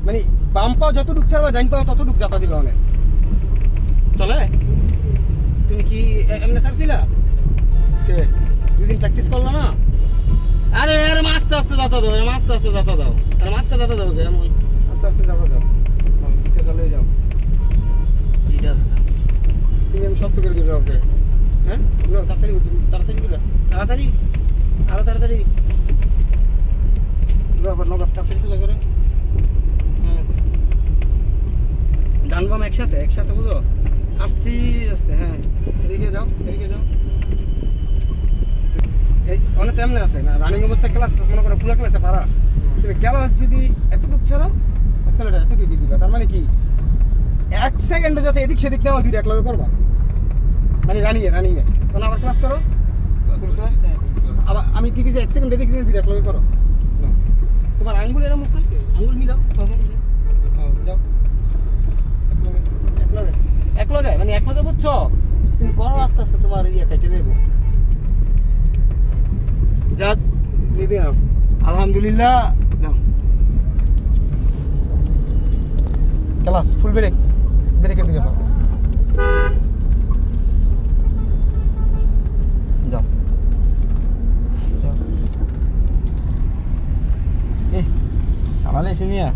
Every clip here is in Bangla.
মানে বাম পাও যতটুক ছাড়বা ডাইন পাও ততটুক যাতা দিবে অনেক চলে। তুমি কি এমনি ছাড়ছিলা কে 2 দিন প্র্যাকটিস করলো না? আরে এরম আস্তে আস্তে যাতা দাও, এরম আস্তে আস্তে যাতা দাও, এরম আস্তে যাতা দাও, এরম আস্তে আস্তে যাতা দাও, চলে যাও। তুমি আমি শক্ত করে দিবে ওকে। হ্যাঁ তাড়াতাড়ি তাড়াতাড়ি দিবে, তাড়াতাড়ি আরো তাড়াতাড়ি আবার নগদ তাড়াতাড়ি চলে করে। হ্যাঁ ডান বাম একসাথে একসাথে বুঝো, আস্তে আস্তে। হ্যাঁ এদিকে যাও, এদিকে যাও। এই অনেক এমনি আছে না রানিং অবস্থায় ক্লাস মনে করো পুরো ক্লাসে পারা, তুমি ক্লাস যদি এতটুকু ছাড়ো অ্যাক্সেলারেটর এতটুকু দিয়ে দিবা, তার মানে কি 1 সেকেন্ডে যাতে এদিক সেদিক নেওয়া দুইটা একলগে করবা, মানে রানিংয়ে তখন আবার ক্লাস করো। আবার আমি কি কিছু 1 সেকেন্ড এদিক দিয়ে দুইটা একলগে করো। তোমার আঙ্গুল এরকম মুখ করছে, আঙ্গুল মিলাও যাও একলগে মানে একলগে বুঝছো, তুমি করো আস্তে আস্তে, তোমার ইয়ে কেটে দেবো। যাক দিদি আলহামদুলিল্লাহ। ক্লাস ফুল ব্রেকের দিকে পাবো। যাও সালালে শুনিয়া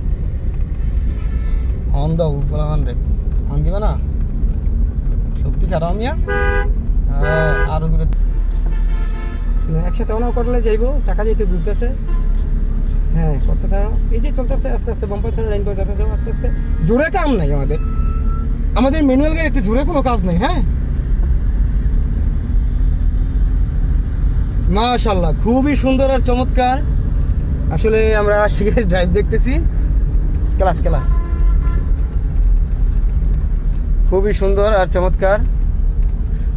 অন দাও উপলা রে অন দিবা না, শক্তি খারাপ মিয়া। হ্যাঁ আরো দূরে একসাথে ওনাও করলে যাইবো, চাকা যেতে ঘুরতেছে। হ্যাঁ করতে থাকো, এই যে চলতেছে আস্তে আস্তে, বাম্পার ছাড়া লাইন করে যেতে দেবো আস্তে আস্তে। জোরে কাম নাই আমাদের ম্যানুয়াল গাড়িতে জোরে কোনো কাজ নেই। হ্যাঁ মাশাআল্লাহ খুবই সুন্দর আর চমৎকার। আসলে আমরা আশিকের ড্রাইভ দেখতেছি, ক্লাস খুবই সুন্দর আর চমৎকার।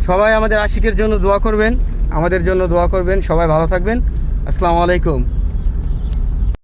সবাই আমাদের আশিকের জন্য দোয়া করবেন, আমাদের জন্য দোয়া করবেন। সবাই ভালো থাকবেন। আসসালামু আলাইকুম।